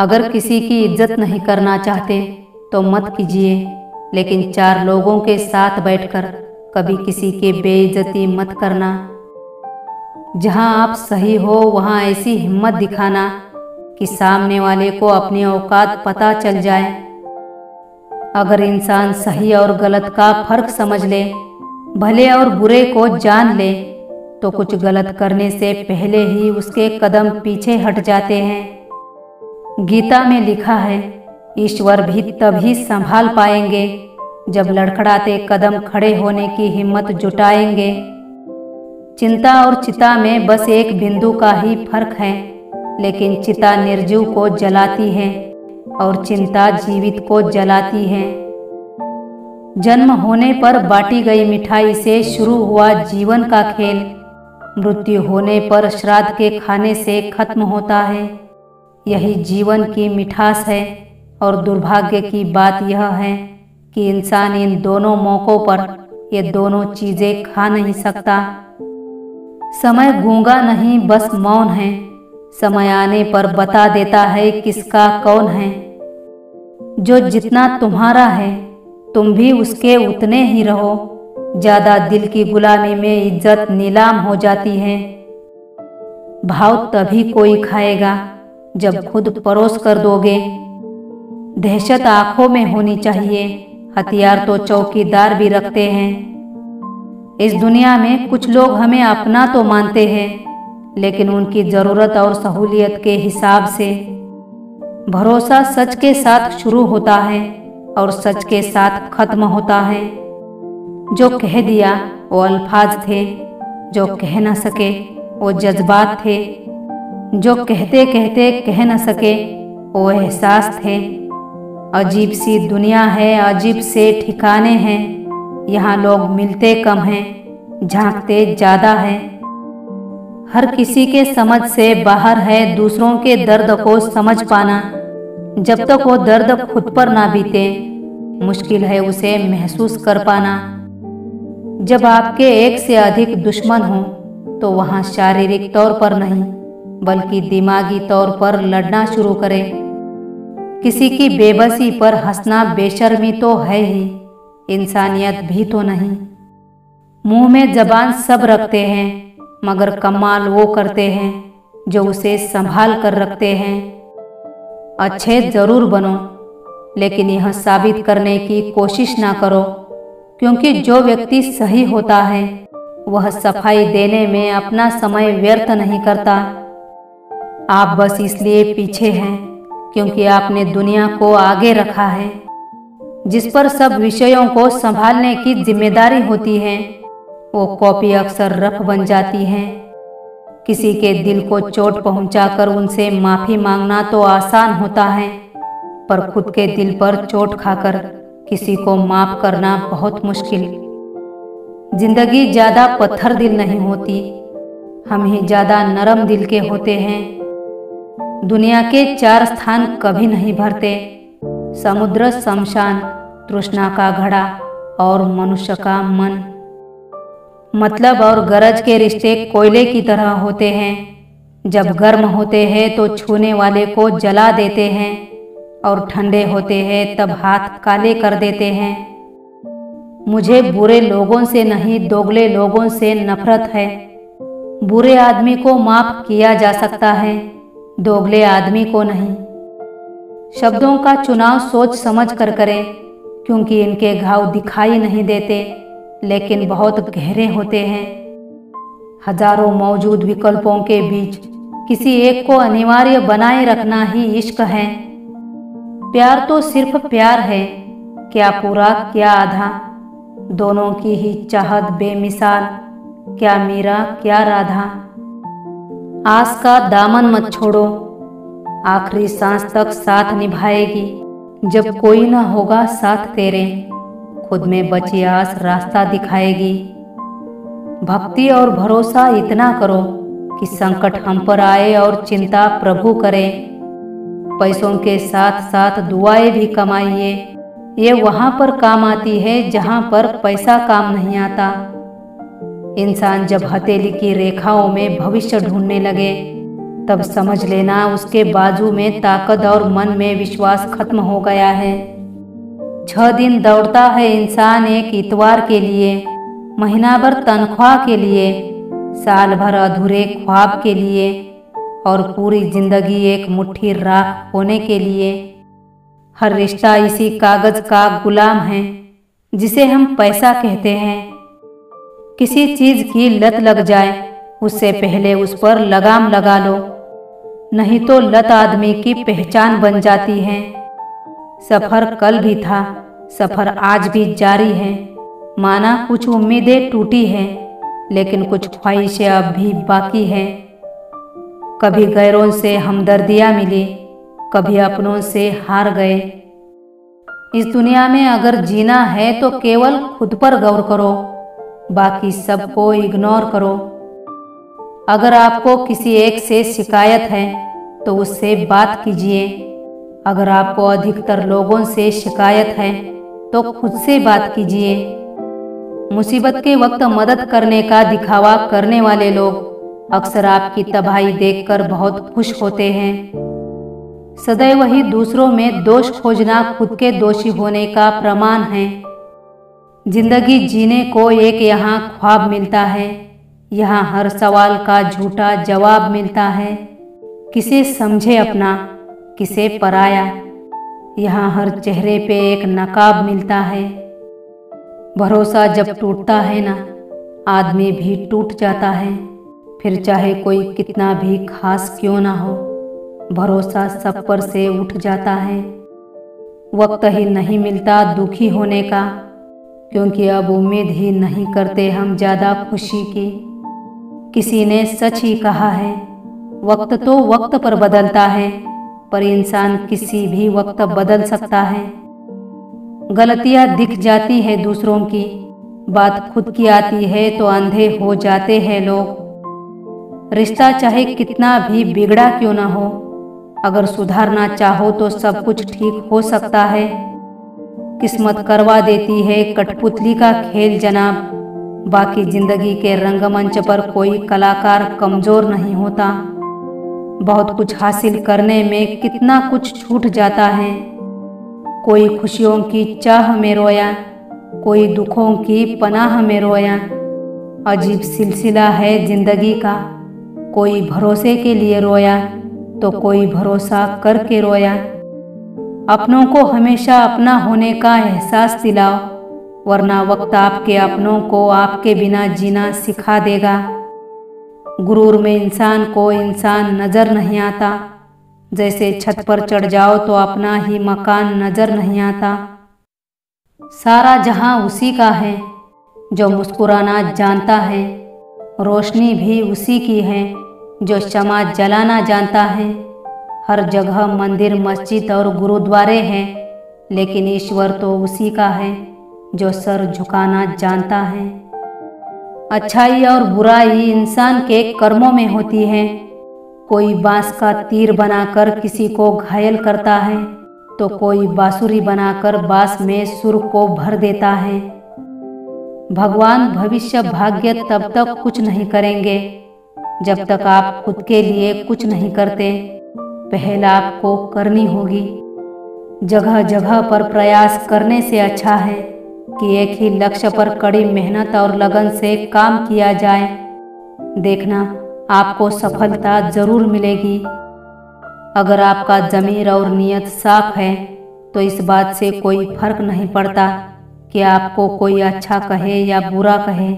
अगर किसी की इज्जत नहीं करना चाहते तो मत कीजिए, लेकिन चार लोगों के साथ बैठकर कभी किसी की बेइज्जती मत करना। जहां आप सही हो वहां ऐसी हिम्मत दिखाना कि सामने वाले को अपनी औकात पता चल जाए। अगर इंसान सही और गलत का फर्क समझ ले, भले और बुरे को जान ले, तो कुछ गलत करने से पहले ही उसके कदम पीछे हट जाते हैं। गीता में लिखा है, ईश्वर भी तभी संभाल पाएंगे जब लड़खड़ाते कदम खड़े होने की हिम्मत जुटाएंगे। चिंता और चिता में बस एक बिंदु का ही फर्क है, लेकिन चिता निर्जीव को जलाती है और चिंता जीवित को जलाती है। जन्म होने पर बांटी गई मिठाई से शुरू हुआ जीवन का खेल, मृत्यु होने पर श्राद्ध के खाने से खत्म होता है। यही जीवन की मिठास है और दुर्भाग्य की बात यह है कि इंसान इन दोनों मौकों पर ये दोनों चीजें खा नहीं सकता। समय गूंगा नहीं, बस मौन है। समय आने पर बता देता है किसका कौन है। जो जितना तुम्हारा है तुम भी उसके उतने ही रहो। ज्यादा दिल की गुलामी में इज्जत नीलाम हो जाती है। भाव तभी कोई खाएगा जब खुद परोस कर दोगे। दहशत आंखों में होनी चाहिए, हथियार तो चौकीदार भी रखते हैं। इस दुनिया में कुछ लोग हमें अपना तो मानते हैं, लेकिन उनकी जरूरत और सहूलियत के हिसाब से। भरोसा सच के साथ शुरू होता है और सच के साथ खत्म होता है। जो कह दिया वो अल्फाज थे, जो कह न सके वो जज्बात थे, जो कहते कहते कह न सके वो एहसास थे। अजीब सी दुनिया है, अजीब से ठिकाने हैं। यहाँ लोग मिलते कम हैं, झांकते ज्यादा हैं। हर किसी के समझ से बाहर है दूसरों के दर्द को समझ पाना। जब तक वो दर्द खुद पर ना बीते, मुश्किल है उसे महसूस कर पाना। जब आपके एक से अधिक दुश्मन हो तो वहाँ शारीरिक तौर पर नहीं बल्कि दिमागी तौर पर लड़ना शुरू करें। किसी की बेबसी पर हंसना बेशर्मी तो है ही, इंसानियत भी तो नहीं। मुंह में जबान सब रखते हैं, मगर कमाल वो करते हैं जो उसे संभाल कर रखते हैं। अच्छे जरूर बनो, लेकिन यह साबित करने की कोशिश ना करो, क्योंकि जो व्यक्ति सही होता है वह सफाई देने में अपना समय व्यर्थ नहीं करता। आप बस इसलिए पीछे हैं क्योंकि आपने दुनिया को आगे रखा है। जिस पर सब विषयों को संभालने की जिम्मेदारी होती है, वो कॉपी अक्सर रफ बन जाती है। किसी के दिल को चोट पहुंचाकर उनसे माफी मांगना तो आसान होता है, पर खुद के दिल पर चोट खाकर किसी को माफ करना बहुत मुश्किल। जिंदगी ज्यादा पत्थर दिल नहीं होती, हम ही ज्यादा नरम दिल के होते हैं। दुनिया के 4 स्थान कभी नहीं भरते, समुद्र, शमशान, तृष्णा का घड़ा और मनुष्य का मन। मतलब और गरज के रिश्ते कोयले की तरह होते हैं। जब गर्म होते हैं तो छूने वाले को जला देते हैं और ठंडे होते हैं तब हाथ काले कर देते हैं। मुझे बुरे लोगों से नहीं, दोगले लोगों से नफरत है। बुरे आदमी को माफ किया जा सकता है, दोगले आदमी को नहीं। शब्दों का चुनाव सोच समझ कर करें, क्योंकि इनके घाव दिखाई नहीं देते लेकिन बहुत गहरे होते हैं। हजारों मौजूद विकल्पों के बीच किसी एक को अनिवार्य बनाए रखना ही इश्क है। प्यार तो सिर्फ प्यार है, क्या पूरा क्या आधा। दोनों की ही चाहत बेमिसाल, क्या मीरा क्या राधा। आस का दामन मत छोड़ो, आखिरी सांस तक साथ निभाएगी। जब कोई न होगा साथ तेरे, खुद में बची आस रास्ता दिखाएगी। भक्ति और भरोसा इतना करो कि संकट हम पर आए और चिंता प्रभु करे। पैसों के साथ साथ दुआएं भी कमाइए, ये वहां पर काम आती है जहां पर पैसा काम नहीं आता। इंसान जब हथेली की रेखाओं में भविष्य ढूंढने लगे तब समझ लेना उसके बाजू में ताकत और मन में विश्वास खत्म हो गया है। 6 दिन दौड़ता है इंसान एक इतवार के लिए, महीना भर तनख्वाह के लिए, साल भर अधूरे ख्वाब के लिए और पूरी जिंदगी एक मुट्ठी राख होने के लिए। हर रिश्ता इसी कागज का गुलाम है जिसे हम पैसा कहते हैं। किसी चीज की लत लग जाए उससे पहले उस पर लगाम लगा लो, नहीं तो लत आदमी की पहचान बन जाती है। सफर कल भी था, सफर आज भी जारी है। माना कुछ उम्मीदें टूटी हैं, लेकिन कुछ ख्वाहिशें अब भी बाकी हैं। कभी गैरों से हमदर्दियाँ मिली, कभी अपनों से हार गए। इस दुनिया में अगर जीना है तो केवल खुद पर गौर करो, बाकी सबको इग्नोर करो। अगर आपको किसी एक से शिकायत है तो उससे बात कीजिए। अगर आपको अधिकतर लोगों से शिकायत है तो खुद से बात कीजिए। मुसीबत के वक्त मदद करने का दिखावा करने वाले लोग अक्सर आपकी तबाही देखकर बहुत खुश होते हैं। सदैव ही दूसरों में दोष खोजना खुद के दोषी होने का प्रमाण है। जिंदगी जीने को एक यहाँ ख्वाब मिलता है, यहाँ हर सवाल का झूठा जवाब मिलता है। किसे समझे अपना, किसे पराया, यहाँ हर चेहरे पे एक नकाब मिलता है। भरोसा जब टूटता है ना, आदमी भी टूट जाता है। फिर चाहे कोई कितना भी खास क्यों ना हो, भरोसा सब पर से उठ जाता है। वक्त ही नहीं मिलता दुखी होने का, क्योंकि अब उम्मीद ही नहीं करते हम ज़्यादा खुशी की। किसी ने सच ही कहा है, वक्त तो वक्त पर बदलता है, पर इंसान किसी भी वक्त बदल सकता है। गलतियां दिख जाती है दूसरों की, बात खुद की आती है तो अंधे हो जाते हैं लोग। रिश्ता चाहे कितना भी बिगड़ा क्यों ना हो, अगर सुधारना चाहो तो सब कुछ ठीक हो सकता है। किस्मत करवा देती है कठपुतली का खेल जनाब, बाकी जिंदगी के रंगमंच पर कोई कलाकार कमजोर नहीं होता। बहुत कुछ हासिल करने में कितना कुछ छूट जाता है। कोई खुशियों की चाह में रोया, कोई दुखों की पनाह में रोया। अजीब सिलसिला है जिंदगी का, कोई भरोसे के लिए रोया तो कोई भरोसा करके रोया। अपनों को हमेशा अपना होने का एहसास दिलाओ, वरना वक्त आपके अपनों को आपके बिना जीना सिखा देगा। गुरूर में इंसान को इंसान नजर नहीं आता, जैसे छत पर चढ़ जाओ तो अपना ही मकान नजर नहीं आता। सारा जहां उसी का है जो मुस्कुराना जानता है, रोशनी भी उसी की है जो शमा जलाना जानता है। हर जगह मंदिर मस्जिद और गुरुद्वारे हैं, लेकिन ईश्वर तो उसी का है जो सर झुकाना जानता है। अच्छाई और बुराई इंसान के कर्मों में होती है। कोई बांस का तीर बनाकर किसी को घायल करता है तो कोई बांसुरी बनाकर बांस में सुर को भर देता है। भगवान भविष्य भाग्य तब तक कुछ नहीं करेंगे जब तक आप खुद के लिए कुछ नहीं करते। पहल आपको करनी होगी। जगह जगह पर प्रयास करने से अच्छा है कि एक ही लक्ष्य पर कड़ी मेहनत और लगन से काम किया जाए। देखना, आपको सफलता जरूर मिलेगी। अगर आपका ज़मीर और नीयत साफ है तो इस बात से कोई फर्क नहीं पड़ता कि आपको कोई अच्छा कहे या बुरा कहे।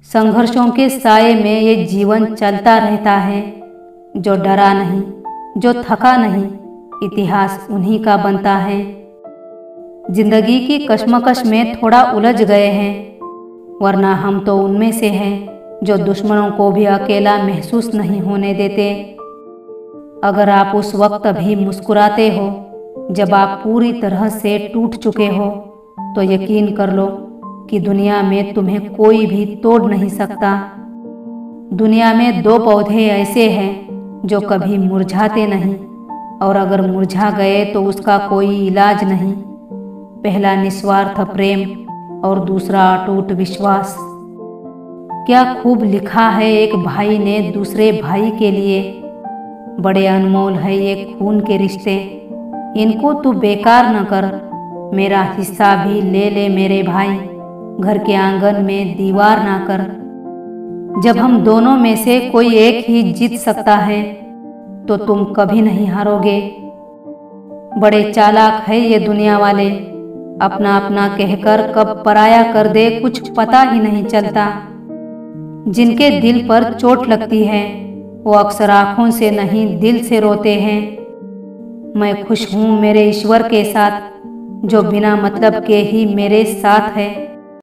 संघर्षों के साए में ये जीवन चलता रहता है। जो डरा नहीं, जो थका नहीं, इतिहास उन्हीं का बनता है। जिंदगी की कश्मकश में थोड़ा उलझ गए हैं, वरना हम तो उनमें से हैं जो दुश्मनों को भी अकेला महसूस नहीं होने देते। अगर आप उस वक्त भी मुस्कुराते हो जब आप पूरी तरह से टूट चुके हो, तो यकीन कर लो कि दुनिया में तुम्हें कोई भी तोड़ नहीं सकता। दुनिया में 2 पौधे ऐसे हैं जो कभी मुरझाते नहीं, और अगर मुरझा गए तो उसका कोई इलाज नहीं। पहला निस्वार्थ प्रेम और दूसरा अटूट विश्वास। क्या खूब लिखा है एक भाई ने दूसरे भाई के लिए, बड़े अनमोल है ये खून के रिश्ते, इनको तू बेकार न कर। मेरा हिस्सा भी ले ले मेरे भाई, घर के आंगन में दीवार ना कर। जब हम दोनों में से कोई एक ही जीत सकता है तो तुम कभी नहीं हारोगे। बड़े चालाक है ये दुनिया वाले, अपना अपना कहकर कब पराया कर दे कुछ पता ही नहीं चलता। जिनके दिल पर चोट लगती है वो अक्सर आंखों से नहीं दिल से रोते हैं। मैं खुश हूँ मेरे ईश्वर के साथ जो बिना मतलब के ही मेरे साथ है।